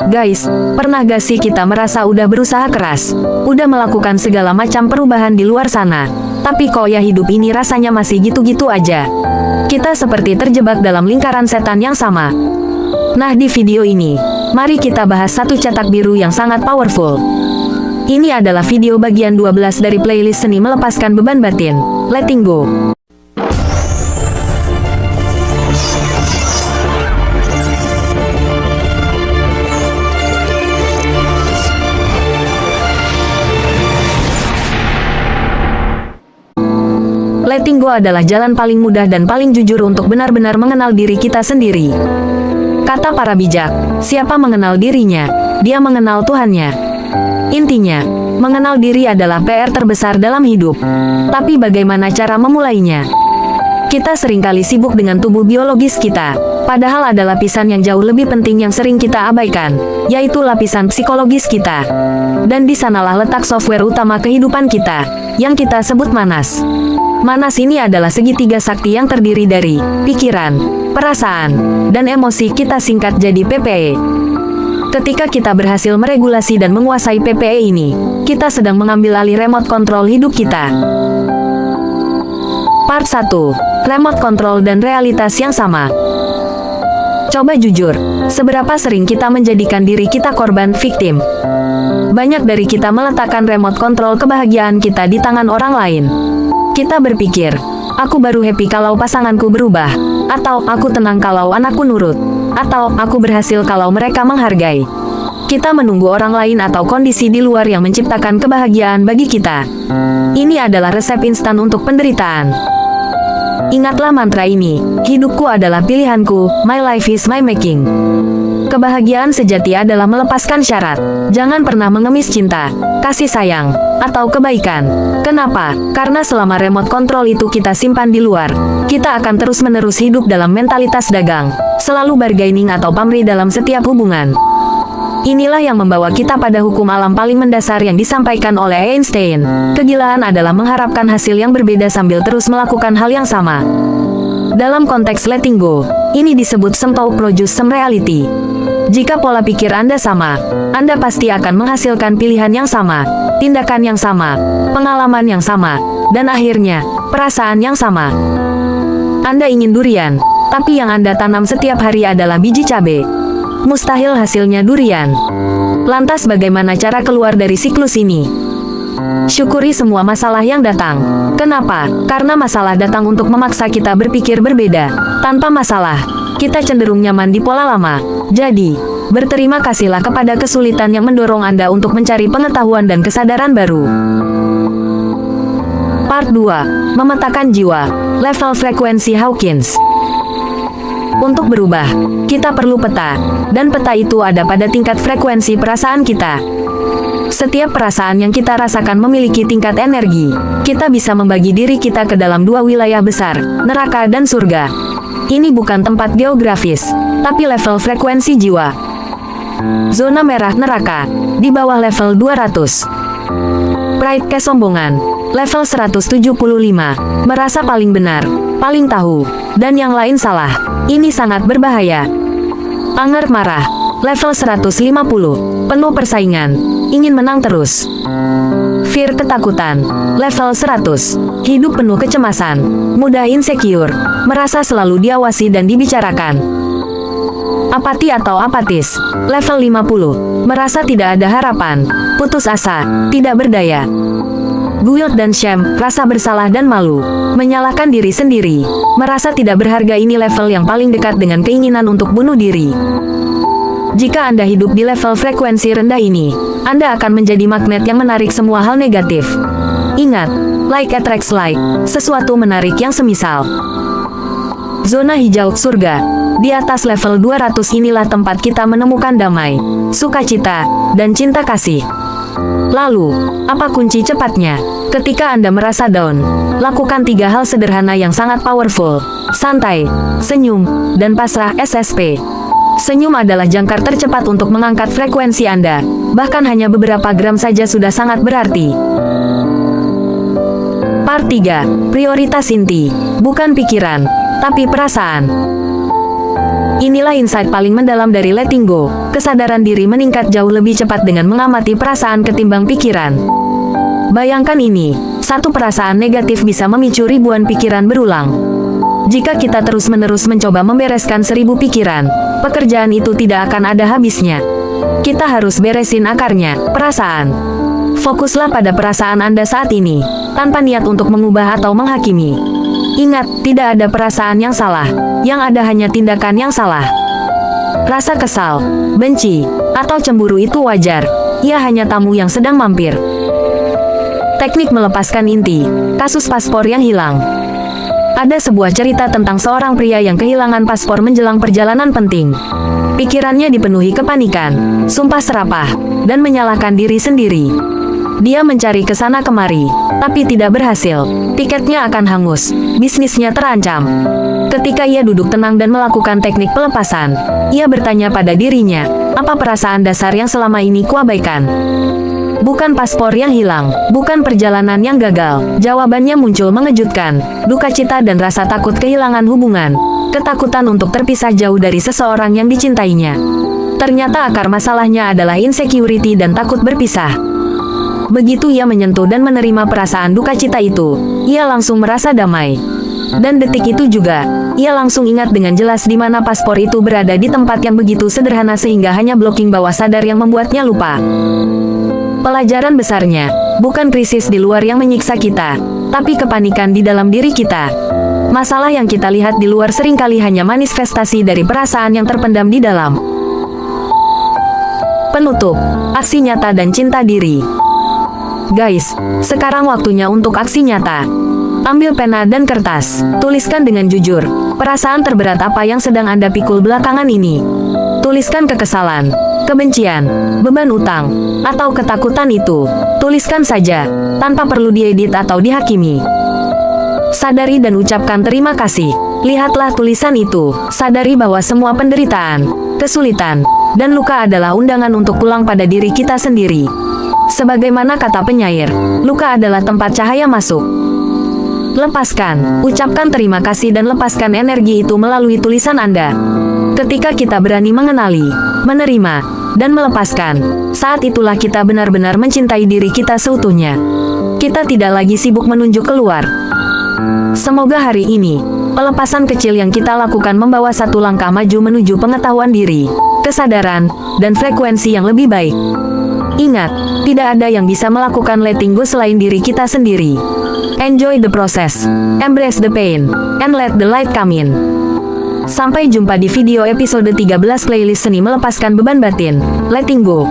Guys, pernah gak sih kita merasa udah berusaha keras, udah melakukan segala macam perubahan di luar sana, tapi kok ya hidup ini rasanya masih gitu-gitu aja. Kita seperti terjebak dalam lingkaran setan yang sama. Nah, di video ini, mari kita bahas satu cetak biru yang sangat powerful. Ini adalah video bagian 12 dari playlist seni melepaskan beban batin, Letting Go. Letting go adalah jalan paling mudah dan paling jujur untuk benar-benar mengenal diri kita sendiri. Kata para bijak, siapa mengenal dirinya, dia mengenal Tuhannya. Intinya, mengenal diri adalah PR terbesar dalam hidup. Tapi bagaimana cara memulainya? Kita seringkali sibuk dengan tubuh biologis kita, padahal ada lapisan yang jauh lebih penting yang sering kita abaikan, yaitu lapisan psikologis kita. Dan di sanalah letak software utama kehidupan kita, yang kita sebut manas. Manas ini adalah segitiga sakti yang terdiri dari pikiran, perasaan, dan emosi, kita singkat jadi PPE. Ketika kita berhasil meregulasi dan menguasai PPE ini, kita sedang mengambil alih remote control hidup kita. Part 1. Remote control dan realitas yang sama. Coba jujur, seberapa sering kita menjadikan diri kita korban victim? Banyak dari kita meletakkan remote control kebahagiaan kita di tangan orang lain. Kita berpikir, aku baru happy kalau pasanganku berubah, atau aku tenang kalau anakku nurut, atau aku berhasil kalau mereka menghargai. Kita menunggu orang lain atau kondisi di luar yang menciptakan kebahagiaan bagi kita. Ini adalah resep instan untuk penderitaan. Ingatlah mantra ini, hidupku adalah pilihanku, my life is my making. Kebahagiaan sejati adalah melepaskan syarat. Jangan pernah mengemis cinta, kasih sayang, atau kebaikan. Kenapa? Karena selama remote control itu kita simpan di luar, kita akan terus-menerus hidup dalam mentalitas dagang, selalu bargaining atau pamrih dalam setiap hubungan. Inilah yang membawa kita pada hukum alam paling mendasar yang disampaikan oleh Einstein. Kegilaan adalah mengharapkan hasil yang berbeda sambil terus melakukan hal yang sama. Dalam konteks letting go, ini disebut somehow produce some reality. Jika pola pikir Anda sama, Anda pasti akan menghasilkan pilihan yang sama, tindakan yang sama, pengalaman yang sama, dan akhirnya, perasaan yang sama. Anda ingin durian, tapi yang Anda tanam setiap hari adalah biji cabai. Mustahil hasilnya durian. Lantas bagaimana cara keluar dari siklus ini? Syukuri semua masalah yang datang. Kenapa? Karena masalah datang untuk memaksa kita berpikir berbeda. Tanpa masalah, kita cenderung nyaman di pola lama. Jadi, berterima kasihlah kepada kesulitan yang mendorong Anda untuk mencari pengetahuan dan kesadaran baru. Part 2. Memetakan jiwa. Level frekuensi Hawkins. Untuk berubah, kita perlu peta, dan peta itu ada pada tingkat frekuensi perasaan kita. Setiap perasaan yang kita rasakan memiliki tingkat energi. Kita bisa membagi diri kita ke dalam dua wilayah besar, neraka dan surga. Ini bukan tempat geografis, tapi level frekuensi jiwa. Zona merah neraka, di bawah level 200. Pride kesombongan, level 175, merasa paling benar, paling tahu, dan yang lain salah. Ini sangat berbahaya. Anger marah, level 150, penuh persaingan, ingin menang terus. Fear ketakutan, level 100, hidup penuh kecemasan, mudah insecure, merasa selalu diawasi dan dibicarakan. Apati atau apatis, level 50, merasa tidak ada harapan, putus asa, tidak berdaya. Guilt dan shame, rasa bersalah dan malu, menyalahkan diri sendiri, merasa tidak berharga. Ini level yang paling dekat dengan keinginan untuk bunuh diri. Jika Anda hidup di level frekuensi rendah ini, Anda akan menjadi magnet yang menarik semua hal negatif. Ingat, like attracts like, sesuatu menarik yang semisal. Zona hijau surga, di atas level 200 inilah tempat kita menemukan damai, sukacita, dan cinta kasih. Lalu, apa kunci cepatnya? Ketika Anda merasa down, lakukan 3 hal sederhana yang sangat powerful. Santai, senyum, dan pasrah. SSP. Senyum adalah jangkar tercepat untuk mengangkat frekuensi Anda. Bahkan hanya beberapa gram saja sudah sangat berarti. Part 3. Prioritas inti. Bukan pikiran, tapi perasaan. Inilah insight paling mendalam dari letting go. Kesadaran diri meningkat jauh lebih cepat dengan mengamati perasaan ketimbang pikiran. Bayangkan ini, satu perasaan negatif bisa memicu ribuan pikiran berulang. Jika kita terus-menerus mencoba membereskan 1000 pikiran, pekerjaan itu tidak akan ada habisnya. Kita harus beresin akarnya, perasaan. Fokuslah pada perasaan Anda saat ini, tanpa niat untuk mengubah atau menghakimi. Ingat, tidak ada perasaan yang salah, yang ada hanya tindakan yang salah. Rasa kesal, benci, atau cemburu itu wajar, ia hanya tamu yang sedang mampir. Teknik melepaskan inti, kasus paspor yang hilang. Ada sebuah cerita tentang seorang pria yang kehilangan paspor menjelang perjalanan penting. Pikirannya dipenuhi kepanikan, sumpah serapah, dan menyalahkan diri sendiri. Dia mencari ke sana kemari, tapi tidak berhasil. Tiketnya akan hangus, bisnisnya terancam. Ketika ia duduk tenang dan melakukan teknik pelepasan, ia bertanya pada dirinya, apa perasaan dasar yang selama ini kuabaikan? Bukan paspor yang hilang, bukan perjalanan yang gagal. Jawabannya muncul mengejutkan, duka cita dan rasa takut kehilangan hubungan, ketakutan untuk terpisah jauh dari seseorang yang dicintainya. Ternyata akar masalahnya adalah insecurity dan takut berpisah. Begitu ia menyentuh dan menerima perasaan duka cita itu, ia langsung merasa damai. Dan detik itu juga, ia langsung ingat dengan jelas di mana paspor itu berada di tempat yang begitu sederhana sehingga hanya blocking bawah sadar yang membuatnya lupa. Pelajaran besarnya, bukan krisis di luar yang menyiksa kita, tapi kepanikan di dalam diri kita. Masalah yang kita lihat di luar seringkali hanya manifestasi dari perasaan yang terpendam di dalam. Penutup, aksi nyata dan cinta diri. Guys, sekarang waktunya untuk aksi nyata. Ambil pena dan kertas, tuliskan dengan jujur, perasaan terberat apa yang sedang Anda pikul belakangan ini. Tuliskan kekesalan, kebencian, beban utang, atau ketakutan itu. Tuliskan saja, tanpa perlu diedit atau dihakimi. Sadari dan ucapkan terima kasih. Lihatlah tulisan itu, sadari bahwa semua penderitaan, kesulitan, dan luka adalah undangan untuk pulang pada diri kita sendiri. Sebagaimana kata penyair, luka adalah tempat cahaya masuk. Lepaskan, ucapkan terima kasih dan lepaskan energi itu melalui tulisan Anda. Ketika kita berani mengenali, menerima, dan melepaskan, saat itulah kita benar-benar mencintai diri kita seutuhnya. Kita tidak lagi sibuk menunjuk keluar. Semoga hari ini, pelepasan kecil yang kita lakukan membawa satu langkah maju menuju pengetahuan diri, kesadaran, dan frekuensi yang lebih baik. Ingat, tidak ada yang bisa melakukan letting go selain diri kita sendiri. Enjoy the process, embrace the pain, and let the light come in. Sampai jumpa di video episode 13 playlist seni melepaskan beban batin, letting go.